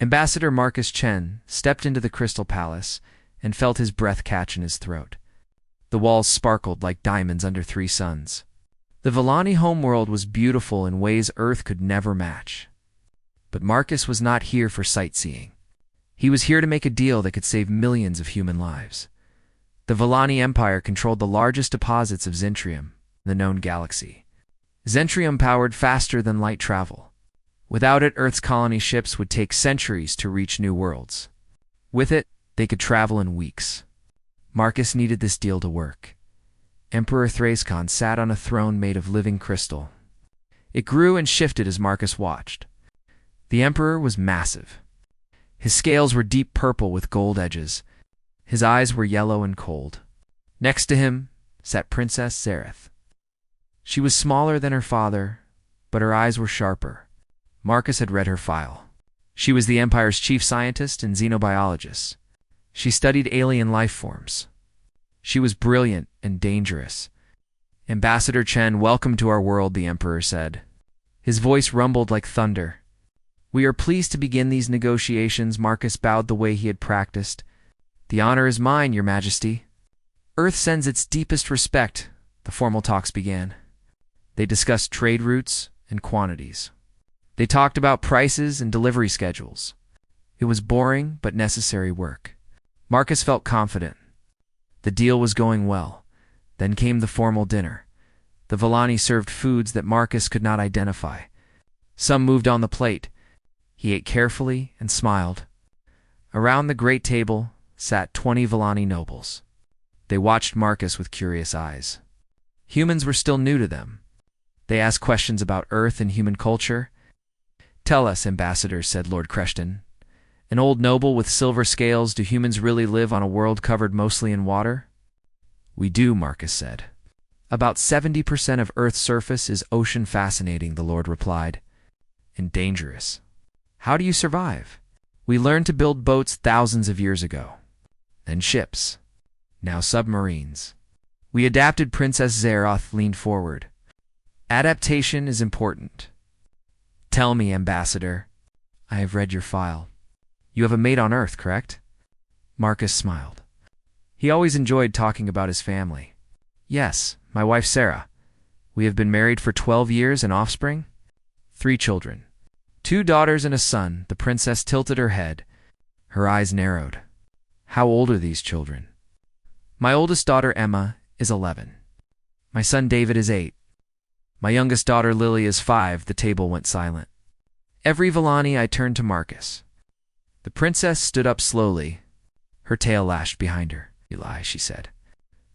Ambassador Marcus Chen stepped into the Crystal Palace and felt his breath catch in his throat. The walls sparkled like diamonds under three suns. The Villani homeworld was beautiful in ways Earth could never match. But Marcus was not here for sightseeing. He was here to make a deal that could save millions of human lives. The Villani Empire controlled the largest deposits of Zentrium in the known galaxy. Zentrium powered faster than light travel. Without it, Earth's colony ships would take centuries to reach new worlds. With it, they could travel in weeks. Marcus needed this deal to work. Emperor Thrascon sat on a throne made of living crystal. It grew and shifted as Marcus watched. The Emperor was massive. His scales were deep purple with gold edges. His eyes were yellow and cold. Next to him sat Princess Zareth. She was smaller than her father, but her eyes were sharper. Marcus had read her file. She was the Empire's chief scientist and xenobiologist. She studied alien life forms. She was brilliant and dangerous. Ambassador Chen, welcome to our world, the Emperor said. His voice rumbled like thunder. We are pleased to begin these negotiations. Marcus bowed the way he had practiced. The honor is mine, Your Majesty. Earth sends its deepest respect, the formal talks began. They discussed trade routes and quantities. They talked about prices and delivery schedules. It was boring but necessary work. Marcus felt confident. The deal was going well. Then came the formal dinner. The Villani served foods that Marcus could not identify. Some moved on the plate. He ate carefully and smiled. Around the great table sat 20 Villani nobles. They watched Marcus with curious eyes. Humans were still new to them. They asked questions about Earth and human culture. Tell us, Ambassador, said Lord Creston. An old noble with silver scales, do humans really live on a world covered mostly in water? We do, Marcus said. About 70% of Earth's surface is ocean fascinating, the Lord replied. And dangerous. How do you survive? We learned to build boats thousands of years ago. Then ships. Now submarines. We adapted. Princess Zareth leaned forward. Adaptation is important. Tell me, Ambassador. I have read your file. You have a mate on Earth, correct? Marcus smiled. He always enjoyed talking about his family. Yes, my wife Sarah. We have been married for 12 years and offspring? 3 children. 2 daughters and a son. The princess tilted her head. Her eyes narrowed. How old are these children? My oldest daughter Emma is 11. My son David is 8. My youngest daughter Lily is 5. The table went silent. Every Villani I turned to Marcus. The princess stood up slowly. Her tail lashed behind her. You lie, she said.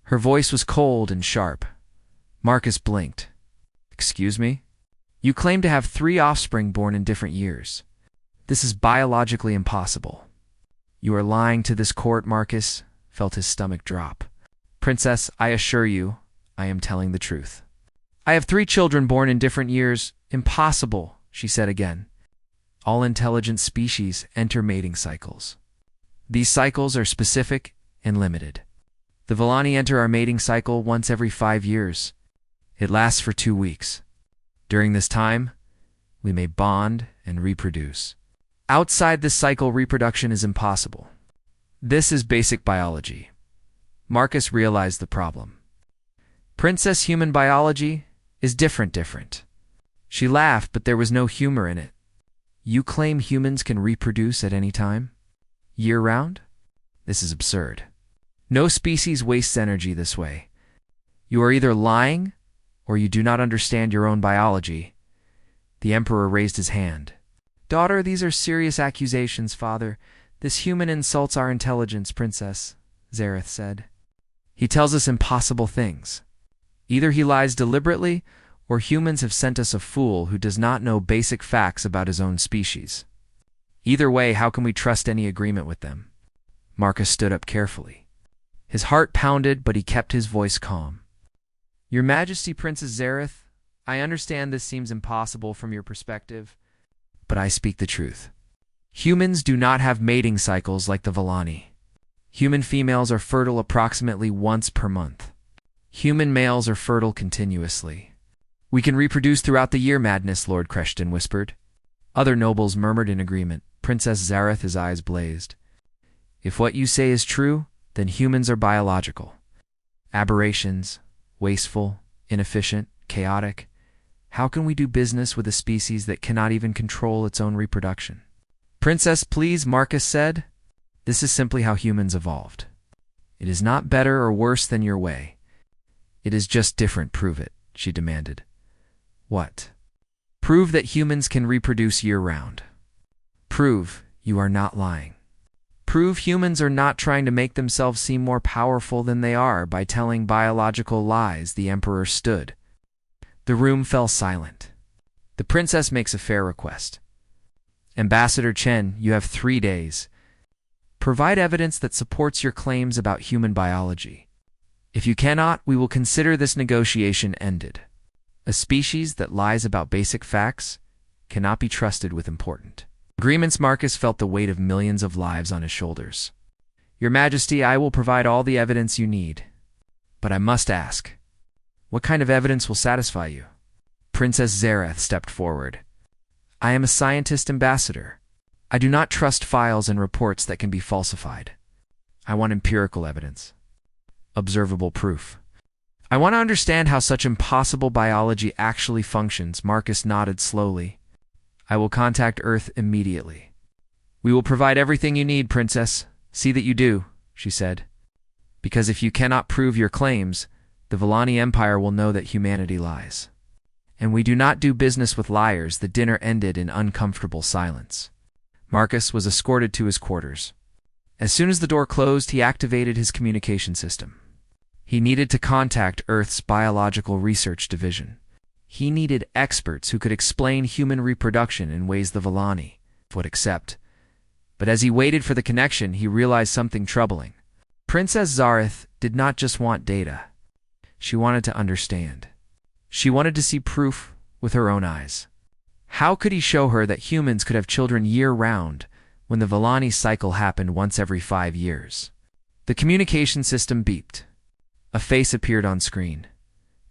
Her voice was cold and sharp. Marcus blinked. Excuse me? You claim to have 3 offspring born in different years. This is biologically impossible. You are lying to this court, Marcus felt his stomach drop. Princess, I assure you, I am telling the truth. I have 3 children born in different years. Impossible, she said again. All intelligent species enter mating cycles. These cycles are specific and limited. The Villani enter our mating cycle once every 5 years. It lasts for 2 weeks. During this time, we may bond and reproduce. Outside this cycle, reproduction is impossible. This is basic biology. Marcus realized the problem. Princess, human biology is different. She laughed, but there was no humor in it. You claim humans can reproduce at any time? Year-round? This is absurd. No species wastes energy this way. You are either lying, or you do not understand your own biology. The Emperor raised his hand. Daughter, these are serious accusations, father. This human insults our intelligence, Princess, Zareth said. He tells us impossible things. Either he lies deliberately, or humans have sent us a fool who does not know basic facts about his own species. Either way, how can we trust any agreement with them? Marcus stood up carefully. His heart pounded, but he kept his voice calm. Your Majesty, Princess Zareth, I understand this seems impossible from your perspective, but I speak the truth. Humans do not have mating cycles like the Villani. Human females are fertile approximately once per month. Human males are fertile continuously. We can reproduce throughout the year, Madness, Lord Creston whispered. Other nobles murmured in agreement. Princess Zareth's eyes blazed. If what you say is true, then humans are biological. Aberrations, wasteful, inefficient, chaotic. How can we do business with a species that cannot even control its own reproduction? Princess, please, Marcus said. This is simply how humans evolved. It is not better or worse than your way. It is just different. Prove it, she demanded. What? Prove that humans can reproduce year-round. Prove you are not lying. Prove humans are not trying to make themselves seem more powerful than they are by telling biological lies. The Emperor stood. The room fell silent. The princess makes a fair request. Ambassador Chen, you have 3 days. Provide evidence that supports your claims about human biology. If you cannot, we will consider this negotiation ended. A species that lies about basic facts cannot be trusted with important agreements. Marcus felt the weight of millions of lives on his shoulders. Your Majesty, I will provide all the evidence you need. But I must ask, what kind of evidence will satisfy you? Princess Zareth stepped forward. I am a scientist ambassador. I do not trust files and reports that can be falsified. I want empirical evidence. Observable proof. I want to understand how such impossible biology actually functions. Marcus nodded slowly. I will contact Earth immediately. We will provide everything you need, Princess. See that you do, she said. Because if you cannot prove your claims, the Villani Empire will know that humanity lies. And we do not do business with liars. The dinner ended in uncomfortable silence. Marcus was escorted to his quarters. As soon as the door closed, he activated his communication system. He needed to contact Earth's Biological Research Division. He needed experts who could explain human reproduction in ways the Villani would accept. But as he waited for the connection, he realized something troubling. Princess Zareth did not just want data. She wanted to understand. She wanted to see proof with her own eyes. How could he show her that humans could have children year-round when the Villani cycle happened once every 5 years? The communication system beeped. A face appeared on screen.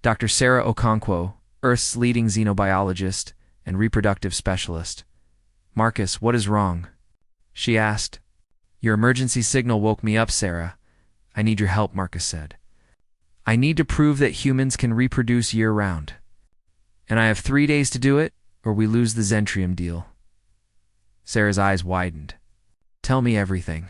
Dr. Sarah Okonkwo, Earth's leading xenobiologist and reproductive specialist. Marcus, what is wrong? She asked. Your emergency signal woke me up, Sarah. I need your help, Marcus said. I need to prove that humans can reproduce year-round. And I have 3 days to do it, or we lose the Zentrium deal. Sarah's eyes widened. Tell me everything.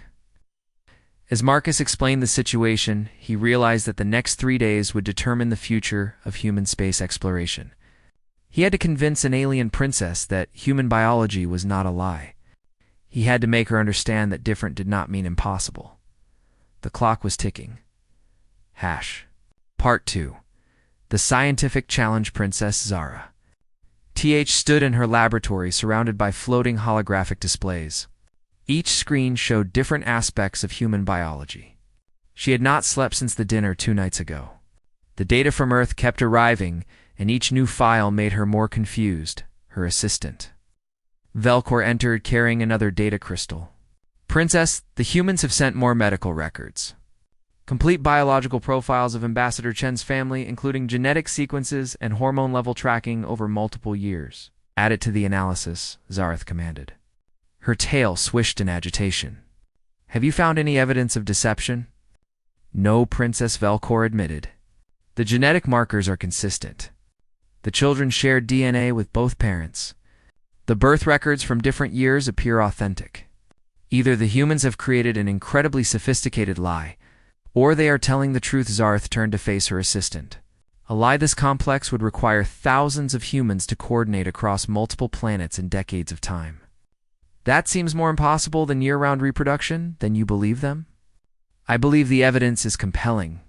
As Marcus explained the situation, he realized that the next 3 days would determine the future of human space exploration. He had to convince an alien princess that human biology was not a lie. He had to make her understand that different did not mean impossible. The clock was ticking. Part 2. The Scientific Challenge. Princess Zara. TH stood in her laboratory surrounded by floating holographic displays. Each screen showed different aspects of human biology. She had not slept since the dinner 2 nights ago. The data from Earth kept arriving, and each new file made her more confused. Her assistant, Velcor, entered carrying another data crystal. Princess, the humans have sent more medical records. Complete biological profiles of Ambassador Chen's family, including genetic sequences and hormone level tracking over multiple years. Add it to the analysis, Zareth commanded. Her tail swished in agitation. Have you found any evidence of deception? No, Princess, Velcor admitted. The genetic markers are consistent. The children shared DNA with both parents. The birth records from different years appear authentic. Either the humans have created an incredibly sophisticated lie, or they are telling the truth. Zareth turned to face her assistant. A lie this complex would require thousands of humans to coordinate across multiple planets in decades of time. That seems more impossible than year-round reproduction. Then you believe them? I believe the evidence is compelling,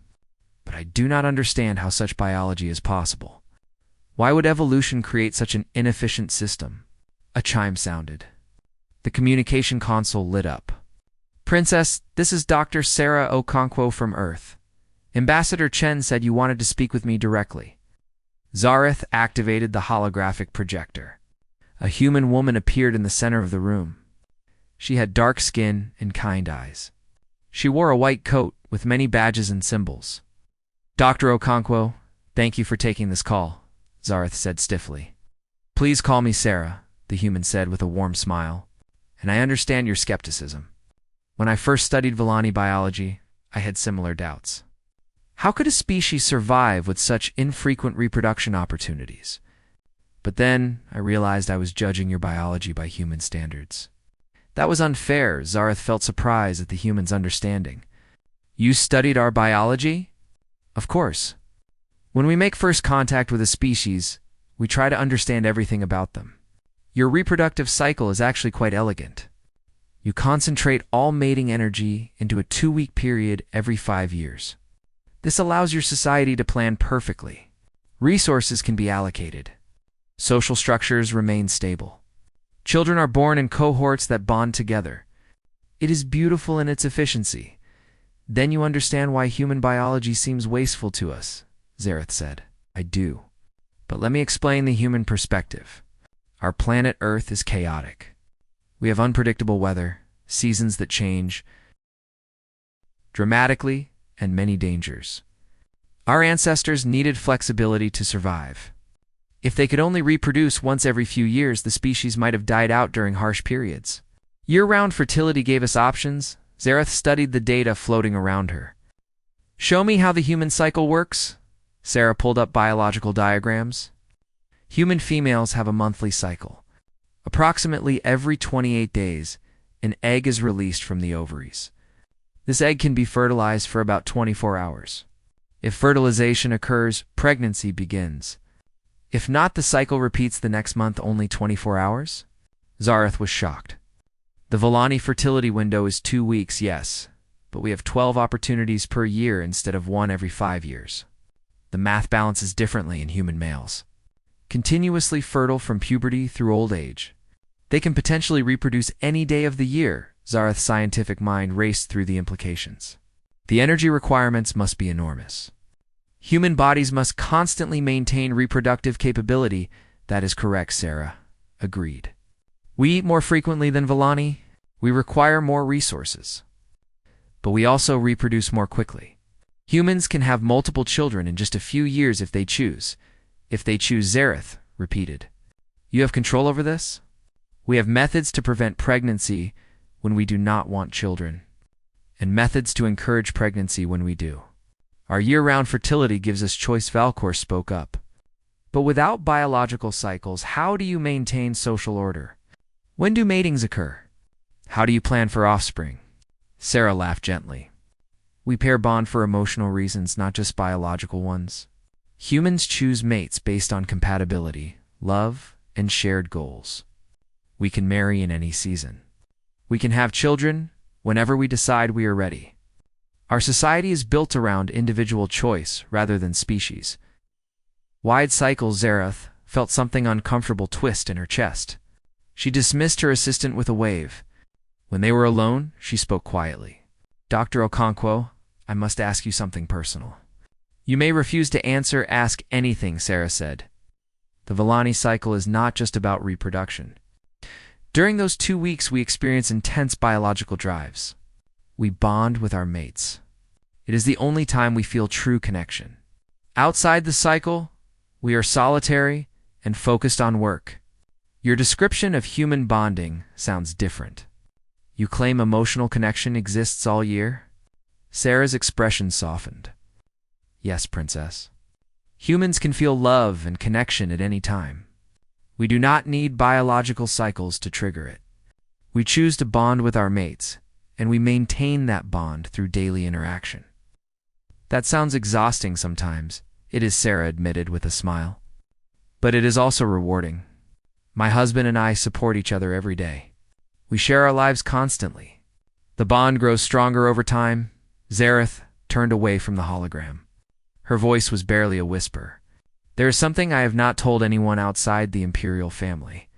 but I do not understand how such biology is possible. Why would evolution create such an inefficient system? A chime sounded. The communication console lit up. Princess, this is Dr. Sarah Okonkwo from Earth. Ambassador Chen said you wanted to speak with me directly. Zareth activated the holographic projector. A human woman appeared in the center of the room. She had dark skin and kind eyes. She wore a white coat with many badges and symbols. Dr. Okonkwo, thank you for taking this call, Zareth said stiffly. Please call me Sarah. the human said with a warm smile. "And I understand your skepticism. When I first studied Villani biology, I had similar doubts. How could a species survive with such infrequent reproduction opportunities? But then I realized I was judging your biology by human standards." That was unfair. Zareth felt surprised at the human's understanding. "You studied our biology?" "Of course. When we make first contact with a species, we try to understand everything about them. Your reproductive cycle is actually quite elegant. You concentrate all mating energy into a 2-week period every 5 years. This allows your society to plan perfectly. Resources can be allocated. Social structures remain stable. Children are born in cohorts that bond together. It is beautiful in its efficiency. Then you understand why human biology seems wasteful to us," Zareth said. "I do. But let me explain the human perspective. Our planet Earth is chaotic. We have unpredictable weather, seasons that change dramatically, and many dangers. Our ancestors needed flexibility to survive. If they could only reproduce once every few years, the species might have died out during harsh periods. Year-round fertility gave us options." Zareth studied the data floating around her. "Show me how the human cycle works." Sarah pulled up biological diagrams. Human females have a monthly cycle. Approximately every 28 days, an egg is released from the ovaries. This egg can be fertilized for about 24 hours. If fertilization occurs, pregnancy begins. If not, the cycle repeats the next month, only 24 hours? Zareth was shocked. "The Villani fertility window is 2 weeks, yes, but we have 12 opportunities per year instead of 1 every 5 years. The math balances differently in human males. Continuously fertile from puberty through old age. They can potentially reproduce any day of the year." Zareth's scientific mind raced through the implications. "The energy requirements must be enormous. Human bodies must constantly maintain reproductive capability." "That is correct," Sarah agreed. "We eat more frequently than Villani. We require more resources. But we also reproduce more quickly. Humans can have multiple children in just a few years if they choose." "If they choose," Zareth repeated. "You have control over this?" "We have methods to prevent pregnancy when we do not want children, and methods to encourage pregnancy when we do. Our year-round fertility gives us choice." Valcor spoke up. "But without biological cycles, how do you maintain social order? When do matings occur? How do you plan for offspring?" Sarah laughed gently. "We pair bond for emotional reasons, not just biological ones. Humans choose mates based on compatibility, love, and shared goals. We can marry in any season. We can have children whenever we decide we are ready. Our society is built around individual choice rather than species." Wide cycles. Zareth felt something uncomfortable twist in her chest. She dismissed her assistant with a wave. When they were alone, she spoke quietly. "Dr. Okonkwo, I must ask you something personal." "You may refuse to answer. Ask anything," Sarah said. "The Villani cycle is not just about reproduction. During those 2 weeks, we experience intense biological drives. We bond with our mates. It is the only time we feel true connection. Outside the cycle, we are solitary and focused on work. Your description of human bonding sounds different. You claim emotional connection exists all year?" Sarah's expression softened. "Yes, Princess. Humans can feel love and connection at any time. We do not need biological cycles to trigger it. We choose to bond with our mates, and we maintain that bond through daily interaction." "That sounds exhausting sometimes." "It is," Sarah admitted with a smile. "But it is also rewarding. My husband and I support each other every day. We share our lives constantly. The bond grows stronger over time." Zareth turned away from the hologram. Her voice was barely a whisper. "There is something I have not told anyone outside the imperial family.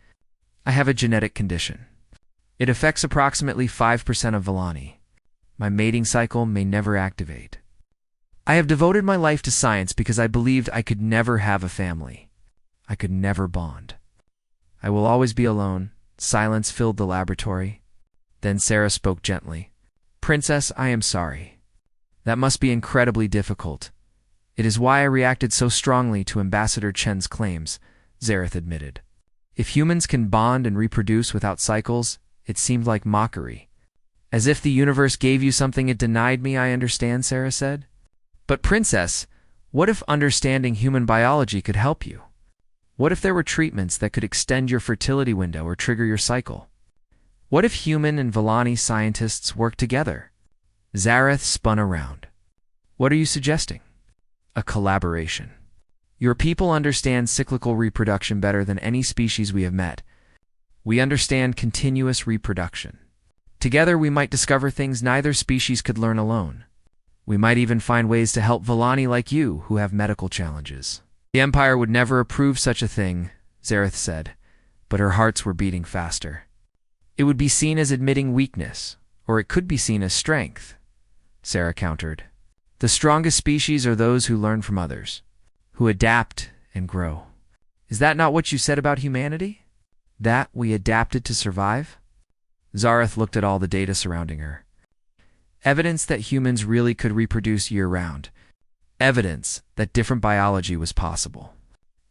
I have a genetic condition. It affects approximately 5% of Villani. My mating cycle may never activate. I have devoted my life to science because I believed I could never have a family. I could never bond. I will always be alone." Silence filled the laboratory. Then Sarah spoke gently. "Princess, I am sorry. That must be incredibly difficult. It is why I reacted so strongly to Ambassador Chen's claims," Zareth admitted. If humans can bond and reproduce without cycles, it seemed like mockery. As if the universe gave you something it denied me, I understand, Sarah said. But Princess, what if understanding human biology could help you? What if there were treatments that could extend your fertility window or trigger your cycle? What if human and Villani scientists worked together? Zareth spun around. What are you suggesting? A collaboration. Your people understand cyclical reproduction better than any species we have met. We understand continuous reproduction. Together we might discover things neither species could learn alone. We might even find ways to help Villani like you who have medical challenges. The Empire would never approve such a thing, Zareth said, but her hearts were beating faster. It would be seen as admitting weakness, or it could be seen as strength, Sarah countered. The strongest species are those who learn from others, who adapt and grow. Is that not what you said about humanity? That we adapted to survive? Zareth looked at all the data surrounding her. Evidence that humans really could reproduce year-round. Evidence that different biology was possible.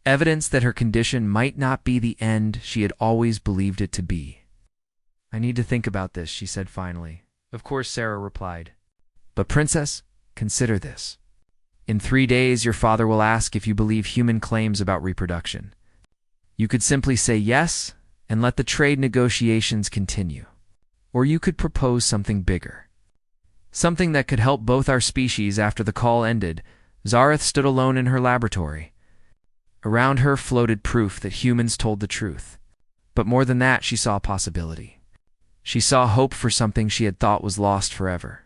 Evidence that her condition might not be the end she had always believed it to be. I need to think about this, she said finally. Of course, Sarah replied. But Princess, consider this. In 3 days, your father will ask if you believe human claims about reproduction. You could simply say yes and let the trade negotiations continue. Or you could propose something bigger. Something that could help both our species. After the call ended, Zareth stood alone in her laboratory. Around her floated proof that humans told the truth. But more than that, she saw a possibility. She saw hope for something she had thought was lost forever.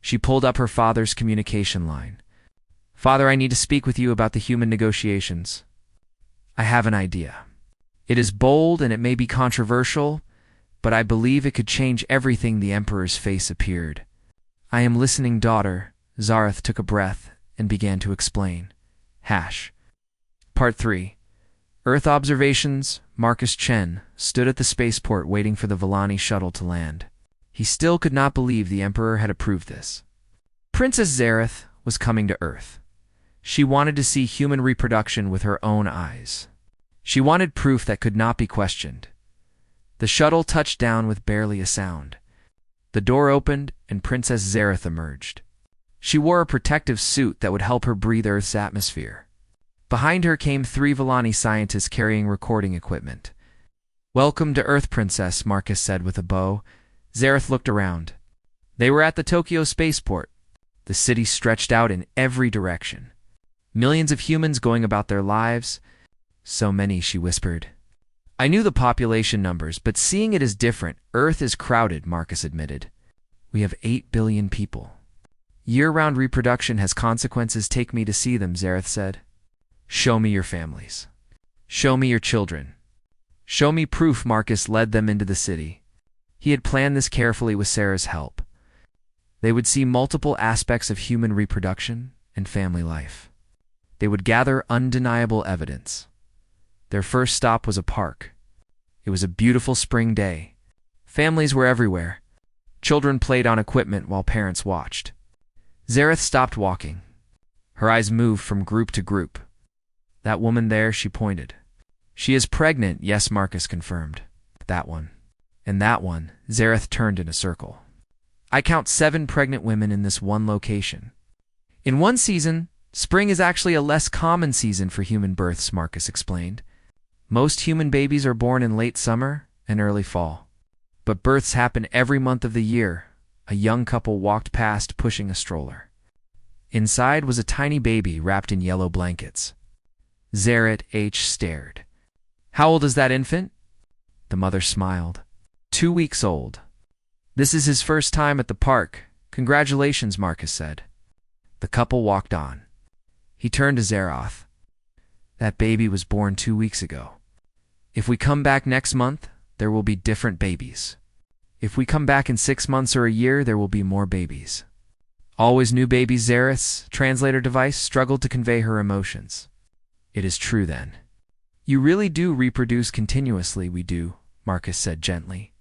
She pulled up her father's communication line. Father, I need to speak with you about the human negotiations. I have an idea. It is bold and it may be controversial, but I believe it could change everything. The Emperor's face appeared. I am listening, daughter. Zareth took a breath and began to explain. Part 3. Earth Observations. Marcus Chen stood at the spaceport waiting for the Villani shuttle to land. He still could not believe the Emperor had approved this. Princess Zareth was coming to Earth. She wanted to see human reproduction with her own eyes. She wanted proof that could not be questioned. The shuttle touched down with barely a sound. The door opened and Princess Zareth emerged. She wore a protective suit that would help her breathe Earth's atmosphere. Behind her came 3 Villani scientists carrying recording equipment. Welcome to Earth, Princess, Marcus said with a bow. Zareth looked around. They were at the Tokyo spaceport. The city stretched out in every direction. Millions of humans going about their lives. So many, she whispered. I knew the population numbers, but seeing it is different. Earth is crowded, Marcus admitted. We have 8 billion people. Year-round reproduction has consequences. Take me to see them, Zareth said. Show me your families. Show me your children. Show me proof. Marcus led them into the city. He had planned this carefully with Sarah's help. They would see multiple aspects of human reproduction and family life. They would gather undeniable evidence. Their first stop was a park. It was a beautiful spring day. Families were everywhere. Children played on equipment while parents watched. Zareth stopped walking. Her eyes moved from group to group. That woman there, she pointed. She is pregnant, yes, Marcus confirmed. That one. And that one. Zareth turned in a circle. I count 7 pregnant women in this one location. In one season, spring is actually a less common season for human births, Marcus explained. Most human babies are born in late summer and early fall. But births happen every month of the year. A young couple walked past pushing a stroller. Inside was a tiny baby wrapped in yellow blankets. Zareth stared. How old is that infant? The mother smiled. 2 weeks old. This is his first time at the park. Congratulations, Marcus said. The couple walked on. He turned to Zareth. That baby was born 2 weeks ago. If we come back next month, there will be different babies. If we come back in 6 months or a year, there will be more babies. Always new babies. Zareth's translator device struggled to convey her emotions. It is true then. You really do reproduce continuously. We do, Marcus said gently.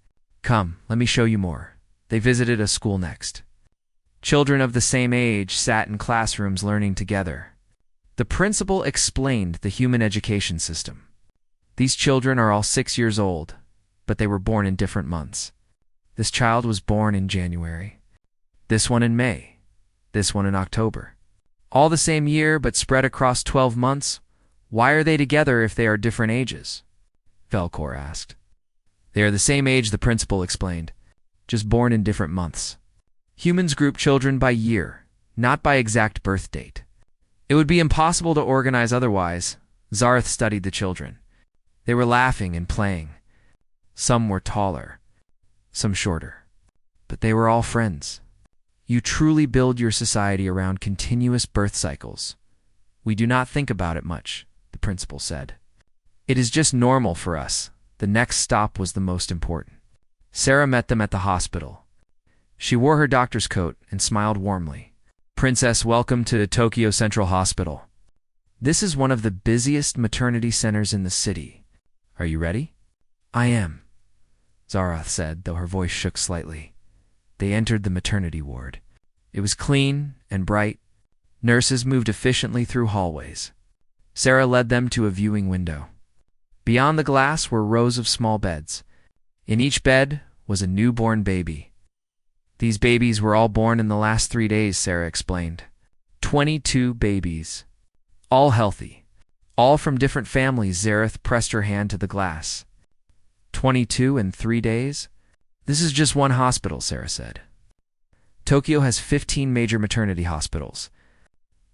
Come, let me show you more. They visited a school next. Children of the same age sat in classrooms learning together. The principal explained the human education system. These children are all 6 years old, but they were born in different months. This child was born in January. This one in May. This one in October. All the same year, but spread across 12 months. Why are they together if they are different ages? Velcor asked. They are the same age, the principal explained, just born in different months. Humans group children by year, not by exact birth date. It would be impossible to organize otherwise. Zareth studied the children. They were laughing and playing. Some were taller, some shorter, but they were all friends. You truly build your society around continuous birth cycles. We do not think about it much, the principal said. It is just normal for us. The next stop was the most important. Sarah met them at the hospital. She wore her doctor's coat and smiled warmly. Princess, welcome to the Tokyo Central Hospital. This is one of the busiest maternity centers in the city. Are you ready? I am, Zareth said, though her voice shook slightly. They entered the maternity ward. It was clean and bright. Nurses moved efficiently through hallways. Sarah led them to a viewing window. Beyond the glass were rows of small beds. In each bed was a newborn baby. These babies were all born in the last 3 days, Sarah explained. 22 babies. All healthy. All from different families. Zareth pressed her hand to the glass. 22 in 3 days? This is just one hospital, Sarah said. Tokyo has 15 major maternity hospitals.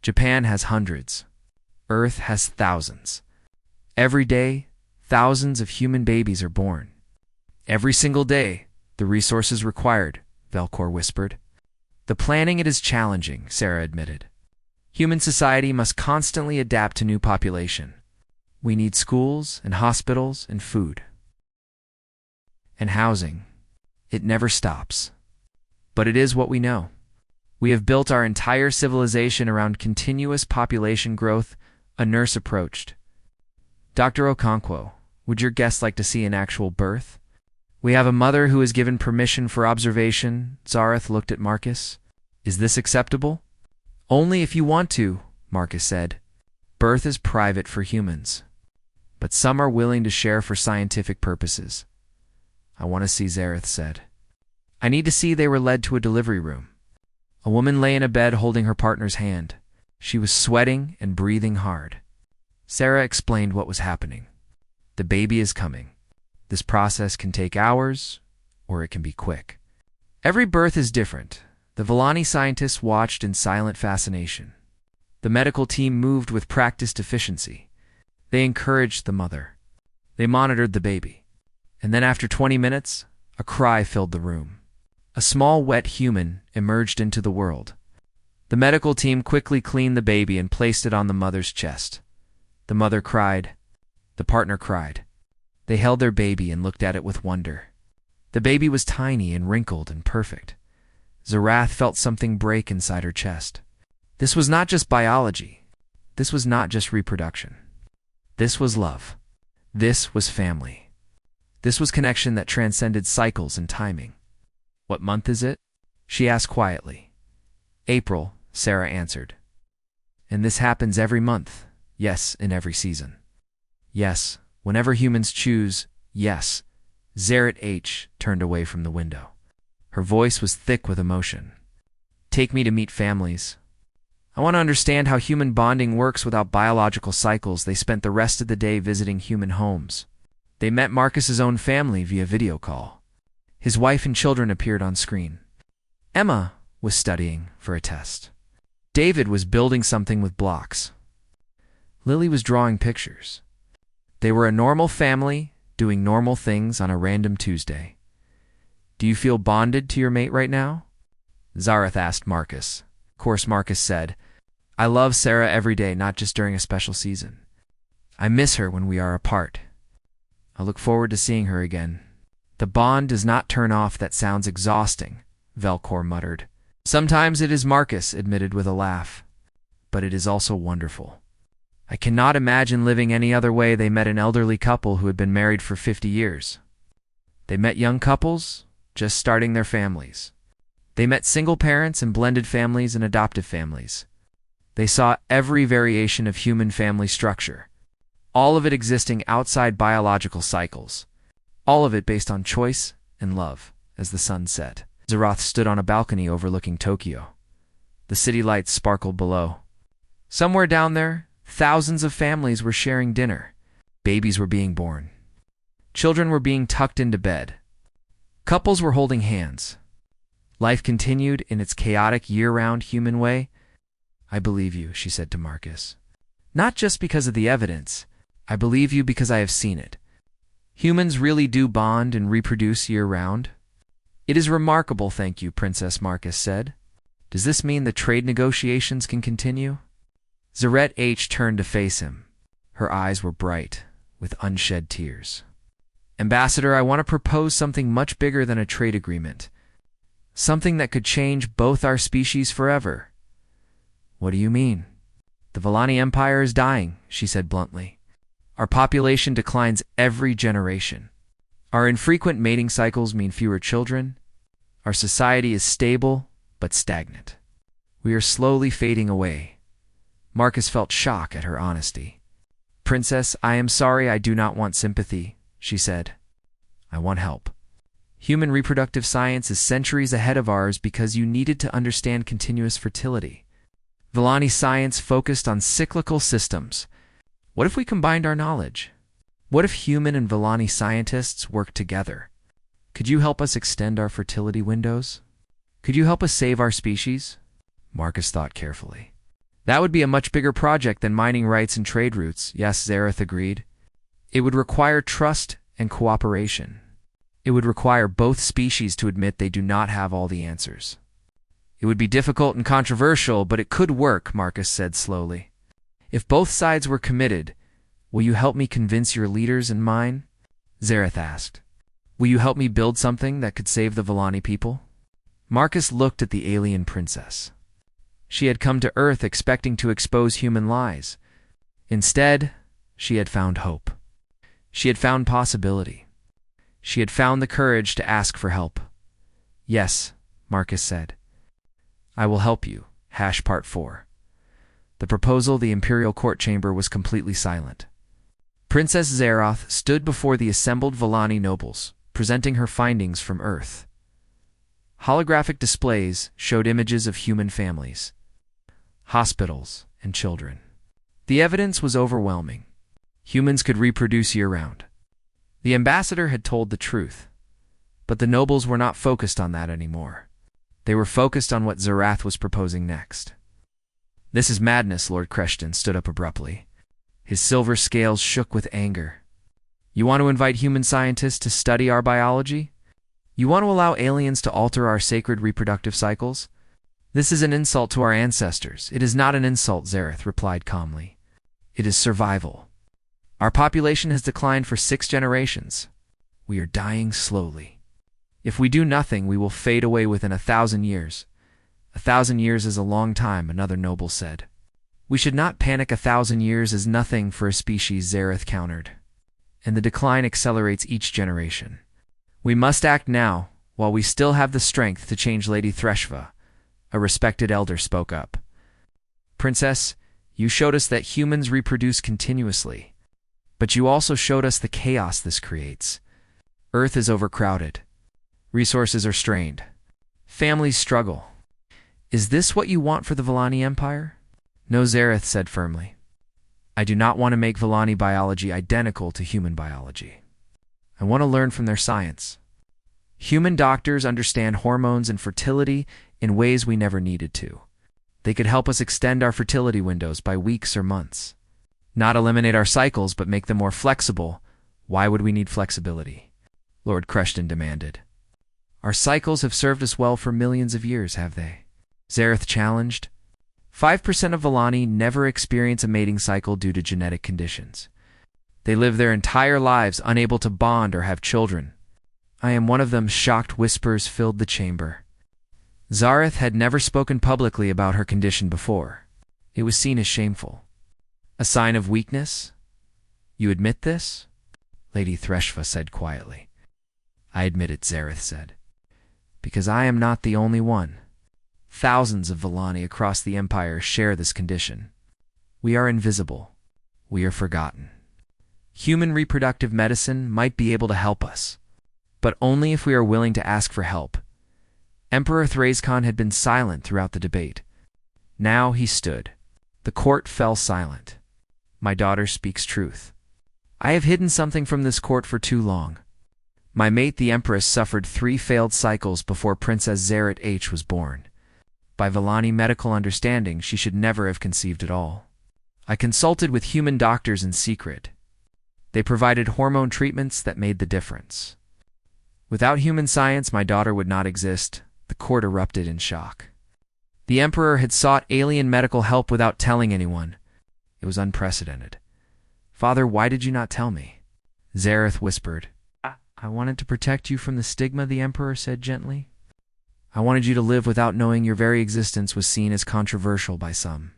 Japan has hundreds. Earth has thousands. Every day, thousands of human babies are born. Every single day, the resources required, Velcor whispered. The planning it is challenging, Sarah admitted. Human society must constantly adapt to new population. We need schools and hospitals and food. And housing. It never stops. But it is what we know. We have built our entire civilization around continuous population growth, a nurse approached. Dr. Okonkwo, would your guest like to see an actual birth? We have a mother who is given permission for observation. Zareth looked at Marcus. Is this acceptable? Only if you want to, Marcus said. Birth is private for humans. But some are willing to share for scientific purposes. I want to see, Zareth said. I need to see. They were led to a delivery room. A woman lay in a bed holding her partner's hand. She was sweating and breathing hard. Sarah explained what was happening. The baby is coming. This process can take hours, or it can be quick. Every birth is different. The Villani scientists watched in silent fascination. The medical team moved with practiced efficiency. They encouraged the mother. They monitored the baby. And then after 20 minutes, a cry filled the room. A small wet human emerged into the world. The medical team quickly cleaned the baby and placed it on the mother's chest. The mother cried. The partner cried. They held their baby and looked at it with wonder. The baby was tiny and wrinkled and perfect. Zareth felt something break inside her chest. This was not just biology. This was not just reproduction. This was love. This was family. This was connection that transcended cycles and timing. What month is it? She asked quietly. April, Sarah answered. And this happens every month. Yes, in every season. Yes, whenever humans choose, yes. Zareth H. turned away from the window. Her voice was thick with emotion. Take me to meet families. I want to understand how human bonding works without biological cycles. They spent the rest of the day visiting human homes. They met Marcus's own family via video call. His wife and children appeared on screen. Emma was studying for a test. David was building something with blocks. Lily was drawing pictures. They were a normal family, doing normal things on a random Tuesday. Do you feel bonded to your mate right now? Zareth asked Marcus. Of course, Marcus said, I love Sarah every day, not just during a special season. I miss her when we are apart. I look forward to seeing her again. The bond does not turn off. That sounds exhausting, Velcor muttered. Sometimes it is, Marcus admitted with a laugh. But it is also wonderful. I cannot imagine living any other way. They met an elderly couple who had been married for 50 years. They met young couples just starting their families. They met single parents and blended families and adoptive families. They saw every variation of human family structure. all of it existing outside biological cycles, all of it based on choice and love. As the sun set, Zeroth stood on a balcony overlooking Tokyo. The city lights sparkled below. Somewhere down there, thousands of families were sharing dinner. Babies were being born. Children were being tucked into bed. Couples were holding hands. Life continued in its chaotic, year-round human way. "I believe you," she said to Marcus. "Not just because of the evidence. I believe you because I have seen it. Humans really do bond and reproduce year-round." "It is remarkable, thank you," Princess Marcus said. "Does this mean the trade negotiations can continue?" Zareth H. turned to face him. Her eyes were bright, with unshed tears. "Ambassador, I want to propose something much bigger than a trade agreement. Something that could change both our species forever." "What do you mean?" "The Vellani Empire is dying," she said bluntly. "Our population declines every generation. Our infrequent mating cycles mean fewer children. Our society is stable, but stagnant. We are slowly fading away." Marcus felt shock at her honesty. "Princess, I am sorry, I do not want sympathy," she said. "I want help. Human reproductive science is centuries ahead of ours because you needed to understand continuous fertility. Vellani science focused on cyclical systems. What if we combined our knowledge? What if human and Vellani scientists worked together? Could you help us extend our fertility windows? Could you help us save our species?" Marcus thought carefully. "That would be a much bigger project than mining rights and trade routes." "Yes," Zareth agreed. "It would require trust and cooperation. It would require both species to admit they do not have all the answers." "It would be difficult and controversial, but it could work," Marcus said slowly. "If both sides were committed, will you help me convince your leaders and mine?" Zareth asked. "Will you help me build something that could save the Vellani people?" Marcus looked at the alien princess. She had come to Earth expecting to expose human lies. Instead, she had found hope. She had found possibility. She had found the courage to ask for help. "Yes," Marcus said. "I will help you." Part 4. The proposal, the Imperial Court Chamber was completely silent. Princess Zeroth stood before the assembled Vellani nobles, presenting her findings from Earth. Holographic displays showed images of human families, hospitals, and children. The evidence was overwhelming. Humans could reproduce year-round. The ambassador had told the truth, but the nobles were not focused on that anymore. They were focused on what Zeroth was proposing next. "This is madness," Lord Creston stood up abruptly. His silver scales shook with anger. "You want to invite human scientists to study our biology? You want to allow aliens to alter our sacred reproductive cycles? This is an insult to our ancestors." "It is not an insult," Zareth replied calmly. "It is survival. Our population has declined for 6 generations. We are dying slowly. If we do nothing, we will fade away within 1,000 years. 1,000 years is a long time," another noble said. "We should not panic. 1,000 years is nothing for a species," Zareth countered. "And the decline accelerates each generation. We must act now, while we still have the strength to change." Lady Threshva, a respected elder, spoke up. "Princess, you showed us that humans reproduce continuously, but you also showed us the chaos this creates. Earth is overcrowded. Resources are strained. Families struggle. Is this what you want for the Vellani Empire?" "No," Zareth said firmly. "I do not want to make Vellani biology identical to human biology. I want to learn from their science. Human doctors understand hormones and fertility in ways we never needed to. They could help us extend our fertility windows by weeks or months. Not eliminate our cycles, but make them more flexible." "Why would we need flexibility?" Lord Creston demanded. "Our cycles have served us well for millions of years, have they?" Zareth challenged. 5% of Vellani never experience a mating cycle due to genetic conditions. They live their entire lives unable to bond or have children. "I am one of them," shocked whispers filled the chamber. Zareth had never spoken publicly about her condition before. It was seen as shameful. "A sign of weakness? You admit this?" Lady Threshva said quietly. "I admit it," Zareth said. "Because I am not the only one. Thousands of Vellani across the Empire share this condition. We are invisible. We are forgotten. Human reproductive medicine might be able to help us, but only if we are willing to ask for help. Emperor Thraiskan had been silent throughout the debate. Now he stood. The court fell silent. My daughter speaks truth. I have hidden something from this court for too long. My mate the Empress suffered 3 failed cycles before Princess Zaret H was born. By Villani medical understanding, she should never have conceived at all. I consulted with human doctors in secret. They provided hormone treatments that made the difference. Without human science, my daughter would not exist. The court erupted in shock. The Emperor had sought alien medical help without telling anyone. It was unprecedented. Father, why did you not tell me? Zareth whispered. I wanted to protect you from the stigma, the Emperor said gently. I wanted you to live without knowing your very existence was seen as controversial by some.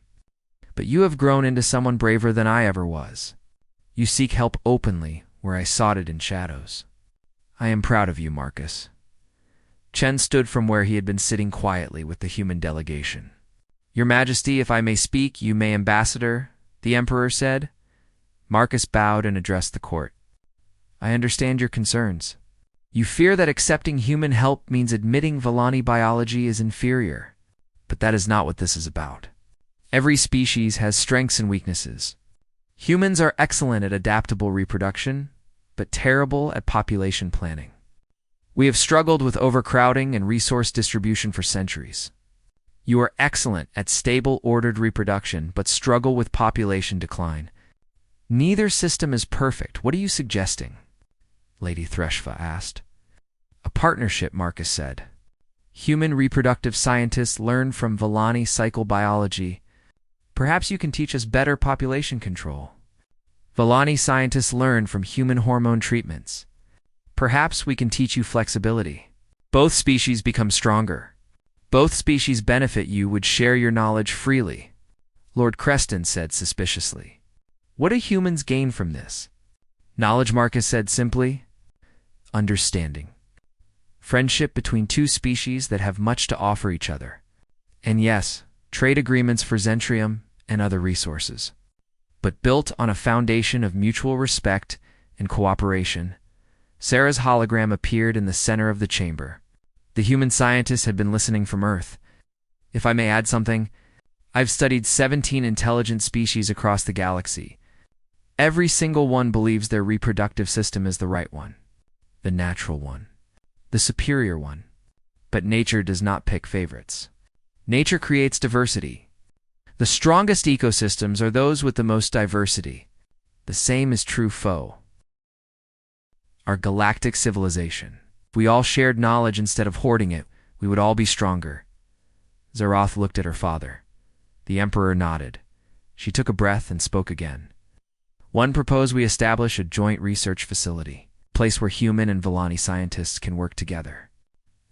But you have grown into someone braver than I ever was. You seek help openly, where I sought it in shadows. I am proud of you, Marcus. Chen stood from where he had been sitting quietly with the human delegation. Your Majesty, if I may speak, you may, Ambassador, the Emperor said. Marcus bowed and addressed the court. I understand your concerns. You fear that accepting human help means admitting Villani biology is inferior. But that is not what this is about. Every species has strengths and weaknesses. Humans are excellent at adaptable reproduction, but terrible at population planning. We have struggled with overcrowding and resource distribution for centuries. You are excellent at stable, ordered reproduction, but struggle with population decline. Neither system is perfect. What are you suggesting? Lady Threshfa asked. A partnership, Marcus said. Human reproductive scientists learn from Villani cycle biology. Perhaps you can teach us better population control. Villani scientists learn from human hormone treatments. Perhaps we can teach you flexibility. Both species become stronger. Both species benefit. You would share your knowledge freely. Lord Creston said suspiciously. What do humans gain from this? Knowledge, Marcus said simply. Understanding. Friendship between two species that have much to offer each other. And yes, trade agreements for Zentrium and other resources. But built on a foundation of mutual respect and cooperation. Sarah's hologram appeared in the center of the chamber. The human scientists had been listening from Earth. If I may add something, I've studied 17 intelligent species across the galaxy. Every single one believes their reproductive system is the right one, the natural one, the superior one. But nature does not pick favorites. Nature creates diversity. The strongest ecosystems are those with the most diversity. The same is true for our galactic civilization. If we all shared knowledge instead of hoarding it, we would all be stronger. Zaroth looked at her father. The Emperor nodded. She took a breath and spoke again. One proposed we establish a joint research facility, a place where human and Villani scientists can work together.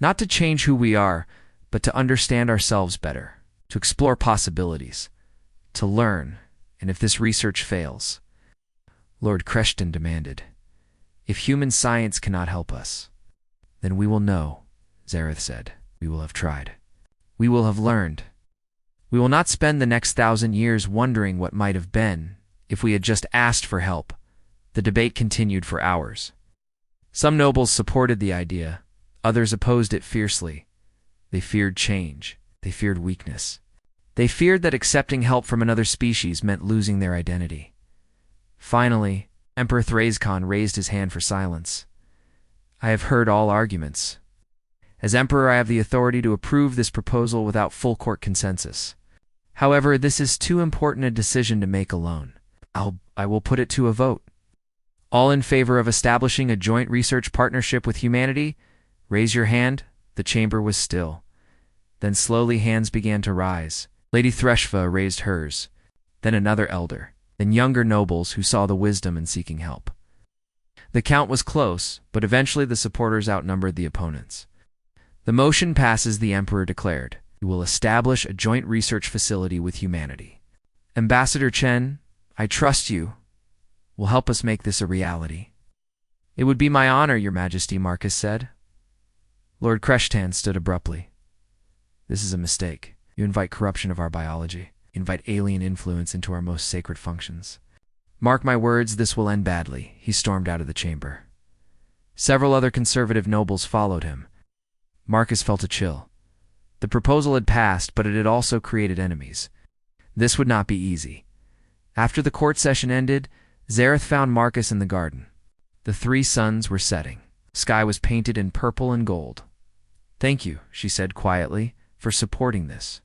Not to change who we are, but to understand ourselves better, to explore possibilities, to learn, and if this research fails, Lord Creston demanded, if human science cannot help us, then we will know, Zareth said. We will have tried. We will have learned. We will not spend the next 1,000 years wondering what might have been if we had just asked for help. The debate continued for hours. Some nobles supported the idea. Others opposed it fiercely. They feared change. They feared weakness. They feared that accepting help from another species meant losing their identity. Finally, Emperor Thraiskan raised his hand for silence. I have heard all arguments. As Emperor, I have the authority to approve this proposal without full court consensus. However, this is too important a decision to make alone. I will put it to a vote. All in favor of establishing a joint research partnership with humanity? Raise your hand. The chamber was still. Then slowly hands began to rise. Lady Threshfa raised hers. Then another elder. Then younger nobles who saw the wisdom in seeking help. The count was close, but eventually the supporters outnumbered the opponents. The motion passes, the Emperor declared. We will establish a joint research facility with humanity. Ambassador Chen, I trust you will help us make this a reality. It would be my honor, Your Majesty, Marcus said. Lord Creston stood abruptly. This is a mistake. You invite corruption of our biology. You invite alien influence into our most sacred functions. Mark my words, this will end badly. He stormed out of the chamber. Several other conservative nobles followed him. Marcus felt a chill. The proposal had passed, but it had also created enemies. This would not be easy. After the court session ended, Zareth found Marcus in the garden. The three suns were setting. Sky was painted in purple and gold. "Thank you," she said quietly, "for supporting this."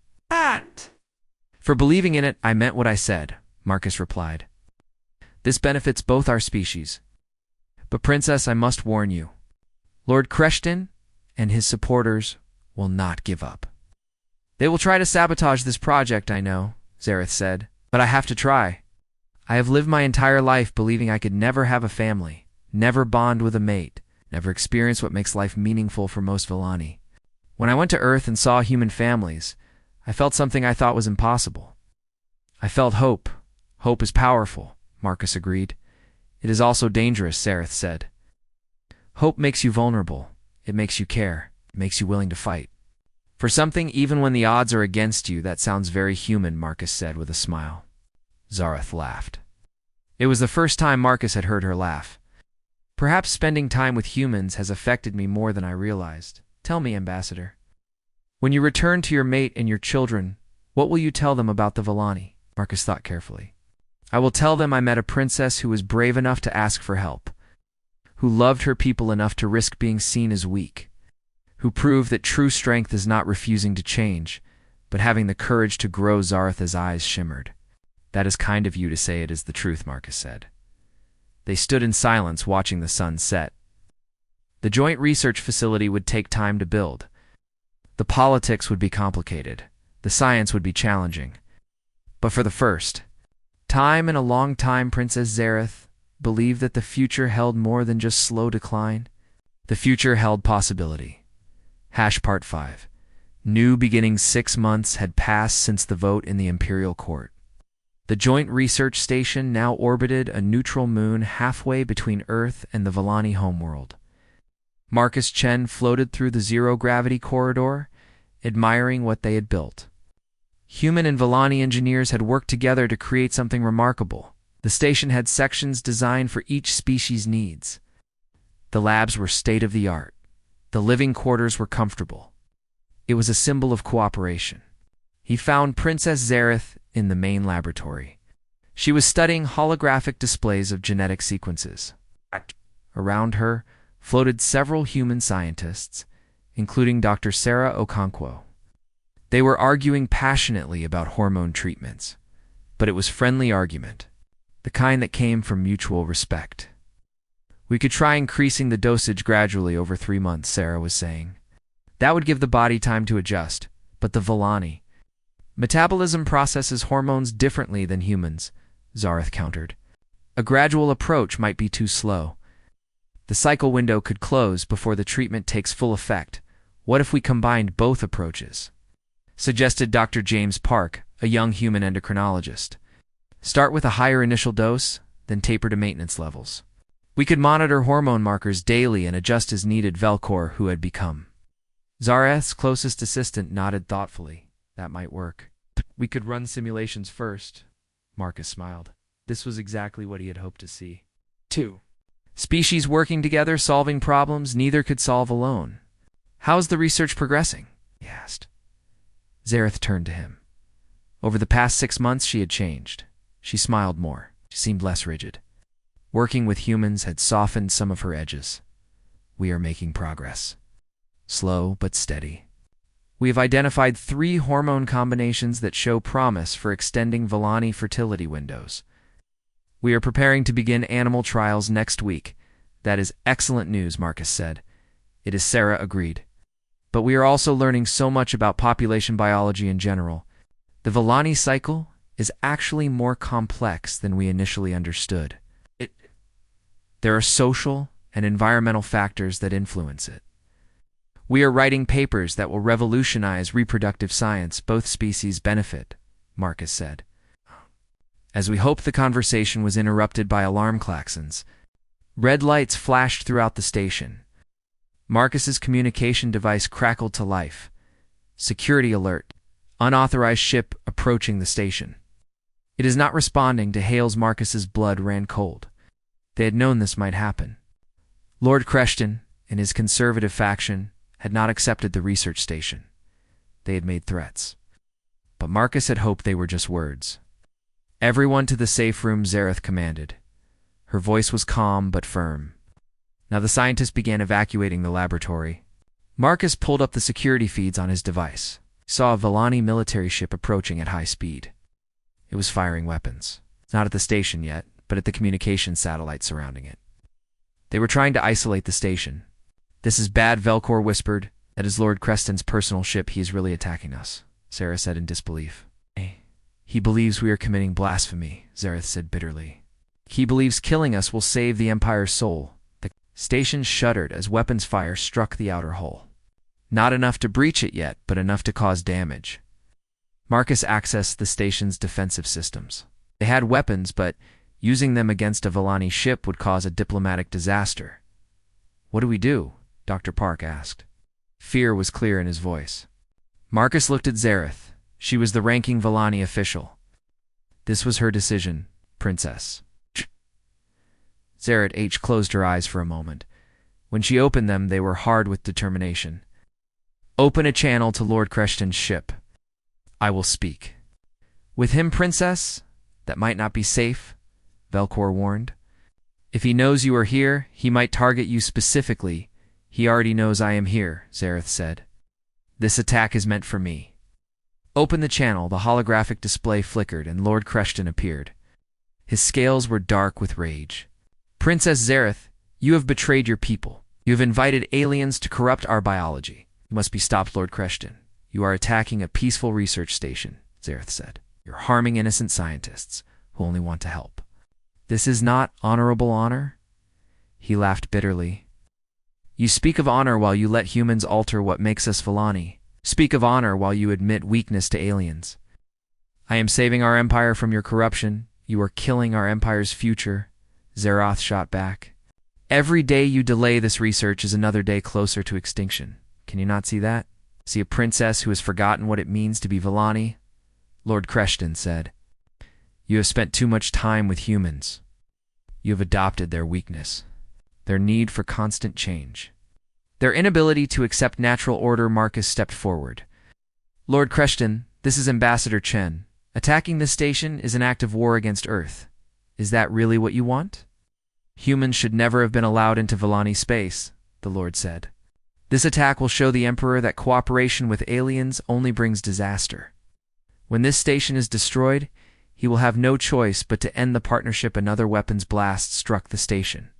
"For believing in it, I meant what I said," Marcus replied. "This benefits both our species. But Princess, I must warn you. Lord Kreshton and his supporters will not give up. They will try to sabotage this project, I know," Zareth said, "but I have to try. I have lived my entire life believing I could never have a family, never bond with a mate, never experience what makes life meaningful for most Villani. When I went to Earth and saw human families, I felt something I thought was impossible. I felt hope. Hope is powerful," Marcus agreed. "It is also dangerous," Zareth said. "Hope makes you vulnerable. It makes you care. It makes you willing to fight. For something, even when the odds are against you, that sounds very human," Marcus said with a smile. Zareth laughed. It was the first time Marcus had heard her laugh. "Perhaps spending time with humans has affected me more than I realized. Tell me, Ambassador. When you return to your mate and your children, what will you tell them about the Villani?" Marcus thought carefully. "I will tell them I met a princess who was brave enough to ask for help, who loved her people enough to risk being seen as weak, who proved that true strength is not refusing to change, but having the courage to grow." Zareth's eyes shimmered. "That is kind of you to say it is the truth," Marcus said. They stood in silence watching the sun set. The joint research facility would take time to build. The politics would be complicated. The science would be challenging. But for the first time in a long time, Princess Zareth believed that the future held more than just slow decline. The future held possibility. Part 5. New beginnings. 6 months had passed since the vote in the Imperial Court. The Joint Research Station now orbited a neutral moon halfway between Earth and the Villani homeworld. Marcus Chen floated through the zero-gravity corridor, admiring what they had built. Human and Villani engineers had worked together to create something remarkable. The station had sections designed for each species' needs. The labs were state-of-the-art. The living quarters were comfortable. It was a symbol of cooperation. He found Princess Zareth in the main laboratory. She was studying holographic displays of genetic sequences. Around her floated several human scientists, including Dr. Sarah Okonkwo. They were arguing passionately about hormone treatments, but it was friendly argument, the kind that came from mutual respect. "We could try increasing the dosage gradually over 3 months," Sarah was saying. "That would give the body time to adjust, but the Villani. Metabolism processes hormones differently than humans," Zareth countered. "A gradual approach might be too slow. The cycle window could close before the treatment takes full effect. What if we combined both approaches?" Suggested Dr. James Park, a young human endocrinologist. "Start with a higher initial dose, then taper to maintenance levels. We could monitor hormone markers daily and adjust as needed." Velcor, who had become Zareth's closest assistant, nodded thoughtfully. "That might work. We could run simulations first." Marcus smiled. This was exactly what he had hoped to see. 2. Species working together, solving problems neither could solve alone. "How's the research progressing?" he asked. Zareth turned to him. Over the past 6 months, she had changed. She smiled more. She seemed less rigid. Working with humans had softened some of her edges. "We are making progress. Slow but steady. We have identified 3 hormone combinations that show promise for extending Villani fertility windows. We are preparing to begin animal trials next week." "That is excellent news," Marcus said. "It is," Sarah agreed. "But we are also learning so much about population biology in general. The Villani cycle is actually more complex than we initially understood. There are social and environmental factors that influence it. We are writing papers that will revolutionize reproductive science. Both species benefit," Marcus said. As we hoped, the conversation was interrupted by alarm klaxons. Red lights flashed throughout the station. Marcus's communication device crackled to life. "Security alert. Unauthorized ship approaching the station." It is not responding to Hales. Marcus's blood ran cold. They had known this might happen. Lord Creston and his conservative faction had not accepted the research station. They had made threats. But Marcus had hoped they were just words. "Everyone to the safe room," Zareth commanded. Her voice was calm but firm. Now the scientists began evacuating the laboratory. Marcus pulled up the security feeds on his device. He saw a Vellani military ship approaching at high speed. It was firing weapons. Not at the station yet, but at the communication satellite surrounding it. They were trying to isolate the station. "This is bad," Velcor whispered. "That is Lord Creston's personal ship. He is really attacking us," Sarah said in disbelief. "He believes we are committing blasphemy," Zareth said bitterly. "He believes killing us will save the Empire's soul." The station shuddered as weapons fire struck the outer hull. Not enough to breach it yet, but enough to cause damage. Marcus accessed the station's defensive systems. They had weapons, but using them against a Vellani ship would cause a diplomatic disaster. "What do we do?" Dr. Park asked. Fear was clear in his voice. Marcus looked at Zareth. She was the ranking Vellani official. This was her decision, Princess. Zareth H. closed her eyes for a moment. When she opened them, they were hard with determination. "Open a channel to Lord Creston's ship. I will speak." "With him, Princess? That might not be safe," Velcor warned. "If he knows you are here, he might target you specifically. He already knows I am here," Zareth said. "This attack is meant for me." "Open the channel." The holographic display flickered and Lord Creston appeared. His scales were dark with rage. "Princess Zareth, you have betrayed your people. You have invited aliens to corrupt our biology. You must be stopped, Lord Creston. You are attacking a peaceful research station," Zareth said. "You're harming innocent scientists who only want to help." "This is not honorable honor?" He laughed bitterly. "You speak of honor while you let humans alter what makes us Vellani. Speak of honor while you admit weakness to aliens. I am saving our empire from your corruption. You are killing our empire's future," Zeroth shot back. "Every day you delay this research is another day closer to extinction. Can you not see that? See a princess who has forgotten what it means to be Vellani?" Lord Creston said. "You have spent too much time with humans. You have adopted their weakness, their need for constant change, their inability to accept natural order." Marcus stepped forward. "Lord Creston, this is Ambassador Chen. Attacking this station is an act of war against Earth. Is that really what you want?" "Humans should never have been allowed into Vellani space," the Lord said. "This attack will show the Emperor that cooperation with aliens only brings disaster. When this station is destroyed, he will have no choice but to end the partnership." Another weapons blast struck the station.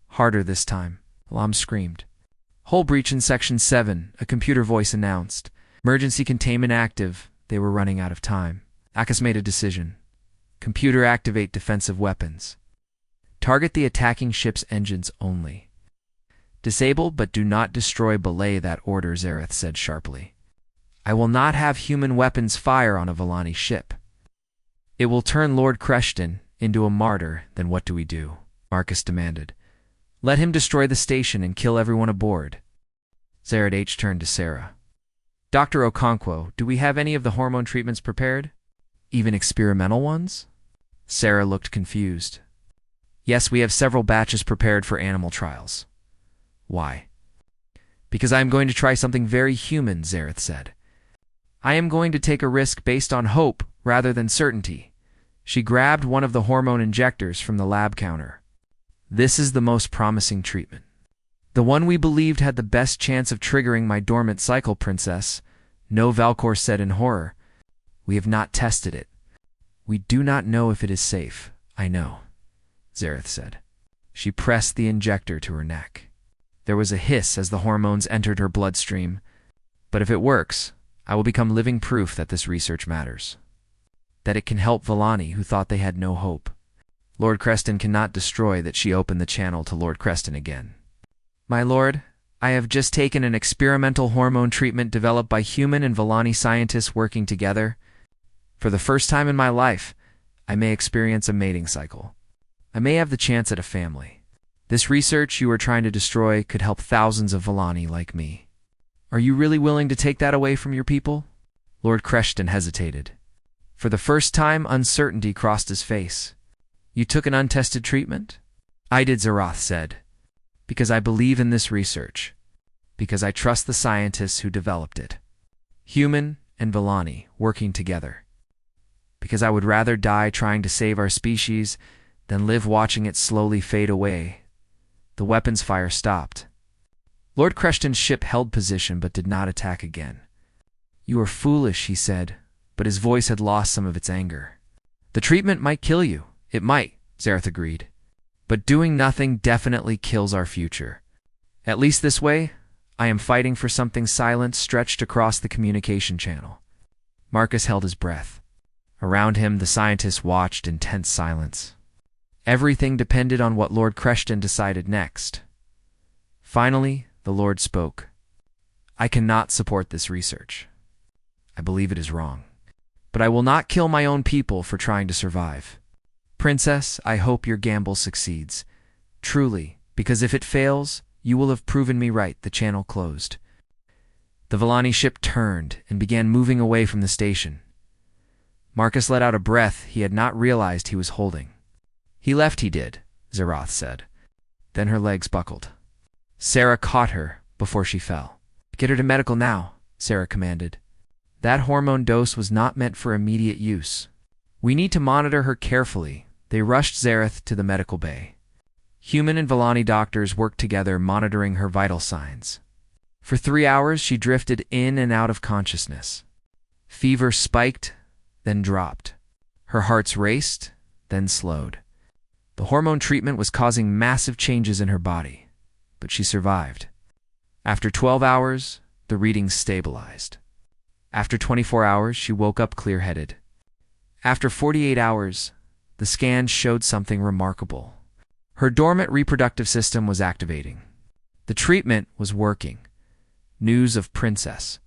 Harder this time, Alam screamed. "Hull breach in Section 7, a computer voice announced. Emergency containment active." They were running out of time. Akis made a decision. "Computer, activate defensive weapons. Target the attacking ship's engines only. Disable but do not destroy." "Belay that order," Zareth said sharply. "I will not have human weapons fire on a Vellani ship. It will turn Lord Creston into a martyr." "Then what do we do?" Marcus demanded. "Let him destroy the station and kill everyone aboard." Zareth H. turned to Sarah. "Dr. Okonkwo, do we have any of the hormone treatments prepared? Even experimental ones?" Sarah looked confused. "Yes, we have several batches prepared for animal trials." "Why?" "Because I am going to try something very human," Zareth said. "I am going to take a risk based on hope rather than certainty." She grabbed one of the hormone injectors from the lab counter. "This is the most promising treatment. The one we believed had the best chance of triggering my dormant cycle, Princess." "No," Velcor said in horror. "We have not tested it. We do not know if it is safe." "I know," Zareth said. She pressed the injector to her neck. There was a hiss as the hormones entered her bloodstream. "But if it works, I will become living proof that this research matters. That it can help Vellani who thought they had no hope. Lord Creston cannot destroy that." She opened the channel to Lord Creston again. "My lord, I have just taken an experimental hormone treatment developed by human and Vellani scientists working together. For the first time in my life, I may experience a mating cycle. I may have the chance at a family. This research you are trying to destroy could help thousands of Vellani like me. Are you really willing to take that away from your people?" Lord Creston hesitated. For the first time, uncertainty crossed his face. You took an untested treatment? I did, Zeroth said. Because I believe in this research. Because I trust the scientists who developed it. Human and Villani working together. Because I would rather die trying to save our species than live watching it slowly fade away. The weapons fire stopped. Lord Creston's ship held position but did not attack again. You are foolish, he said, but his voice had lost some of its anger. The treatment might kill you. It might, Zareth agreed. But doing nothing definitely kills our future. At least this way, I am fighting for something silent stretched across the communication channel. Marcus held his breath. Around him, the scientists watched in tense silence. Everything depended on what Lord Creston decided next. Finally, the Lord spoke. I cannot support this research. I believe it is wrong. But I will not kill my own people for trying to survive. Princess, I hope your gamble succeeds. Truly, because if it fails, you will have proven me right. The channel closed. The Villani ship turned and began moving away from the station. Marcus let out a breath he had not realized he was holding. He left, he did, Zeroth said. Then her legs buckled. Sarah caught her before she fell. Get her to medical now, Sarah commanded. That hormone dose was not meant for immediate use. We need to monitor her carefully. They rushed Zareth to the medical bay. Human and Villani doctors worked together monitoring her vital signs. For 3 hours, she drifted in and out of consciousness. Fever spiked, then dropped. Her hearts raced, then slowed. The hormone treatment was causing massive changes in her body, but she survived. After 12 hours, the readings stabilized. After 24 hours, she woke up clear-headed. After 48 hours, the scans showed something remarkable. Her dormant reproductive system was activating. The treatment was working. News of Princess.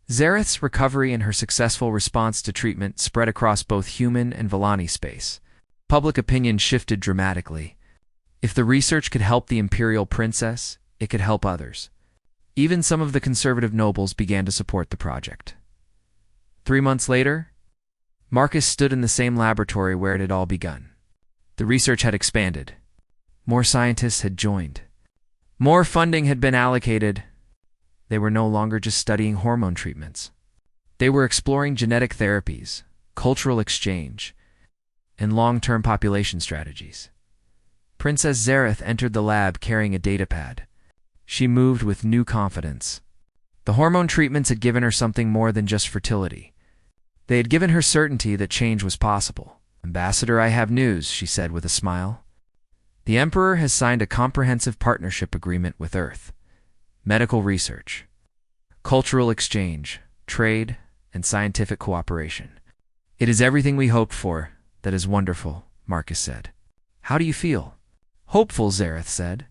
Zareth's recovery and her successful response to treatment spread across both human and Villani space. Public opinion shifted dramatically. If the research could help the imperial princess, it could help others. Even some of the conservative nobles began to support the project. 3 months later, Marcus stood in the same laboratory where it had all begun. The research had expanded. More scientists had joined. More funding had been allocated. They were no longer just studying hormone treatments. They were exploring genetic therapies, cultural exchange, and long-term population strategies. Princess Zareth entered the lab carrying a datapad. She moved with new confidence. The hormone treatments had given her something more than just fertility. They had given her certainty that change was possible. Ambassador, I have news, she said with a smile. The Emperor has signed a comprehensive partnership agreement with Earth. Medical research, cultural exchange, trade, and scientific cooperation. It is everything we hoped for. That is wonderful, Marcus said. How do you feel? Hopeful, Zareth said.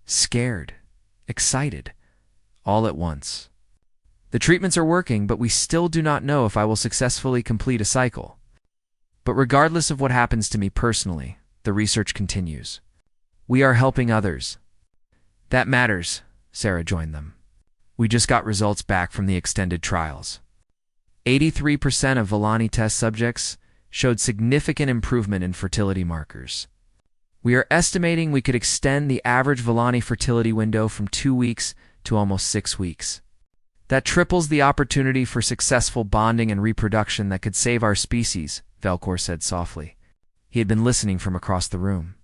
Scared. Excited. All at once. The treatments are working, but we still do not know if I will successfully complete a cycle. But regardless of what happens to me personally, the research continues. We are helping others. That matters, Sarah joined them. We just got results back from the extended trials. 83% of Villani test subjects showed significant improvement in fertility markers. We are estimating we could extend the average Villani fertility window from 2 weeks to almost 6 weeks. That triples the opportunity for successful bonding and reproduction that could save our species, Velcor said softly. He had been listening from across the room.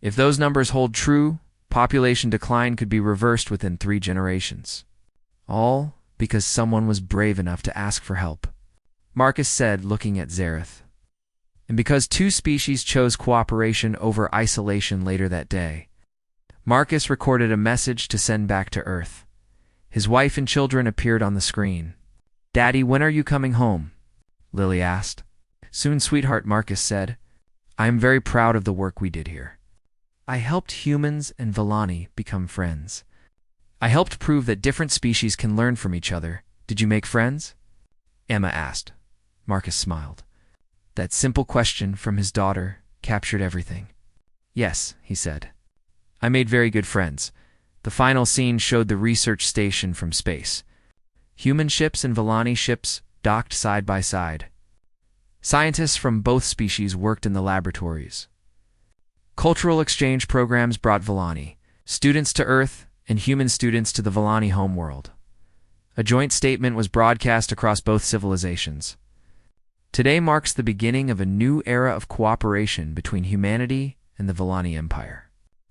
If those numbers hold true, population decline could be reversed within 3 generations. All because someone was brave enough to ask for help, Marcus said, looking at Zareth. And because 2 species chose cooperation over isolation later that day. Marcus recorded a message to send back to Earth. His wife and children appeared on the screen. Daddy, when are you coming home? Lily asked. Soon, sweetheart, Marcus said. I am very proud of the work we did here. I helped humans and Villani become friends. I helped prove that different species can learn from each other. Did you make friends? Emma asked. Marcus smiled. That simple question from his daughter captured everything. Yes, he said. I made very good friends. The final scene showed the research station from space. Human ships and Villani ships docked side by side. Scientists from both species worked in the laboratories. Cultural exchange programs brought Volani students to Earth and human students to the Volani homeworld. A joint statement was broadcast across both civilizations. Today marks the beginning of a new era of cooperation between humanity and the Volani Empire.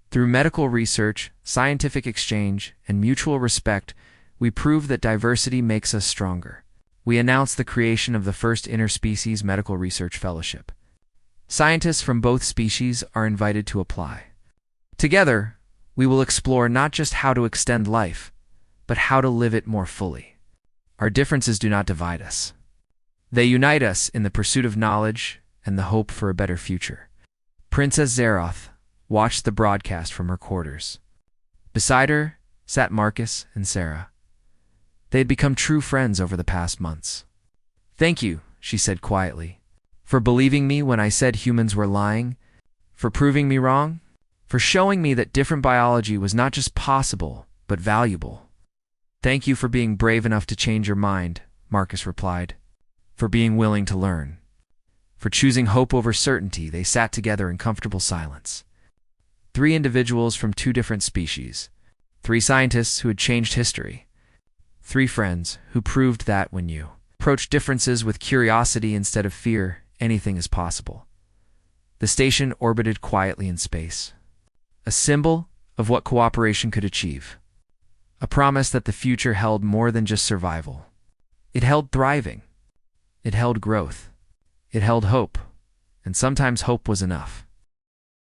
Through medical research, scientific exchange, and mutual respect, we prove that diversity makes us stronger. We announce the creation of the first interspecies medical research fellowship. Scientists from both species are invited to apply. Together, we will explore not just how to extend life, but how to live it more fully. Our differences do not divide us. They unite us in the pursuit of knowledge and the hope for a better future. Princess Zeroth watched the broadcast from her quarters. Beside her sat Marcus and Sarah. They had become true friends over the past months. "Thank you," she said quietly, "for believing me when I said humans were lying, for proving me wrong, for showing me that different biology was not just possible, but valuable." "Thank you for being brave enough to change your mind," Marcus replied, "for being willing to learn. For choosing hope over certainty." They sat together in comfortable silence. Three individuals from two different species. Three scientists who had changed history. Three friends who proved that when you approach differences with curiosity instead of fear, anything is possible. The station orbited quietly in space, a symbol of what cooperation could achieve. A promise that the future held more than just survival. It held thriving. It held growth. It held hope. And sometimes hope was enough.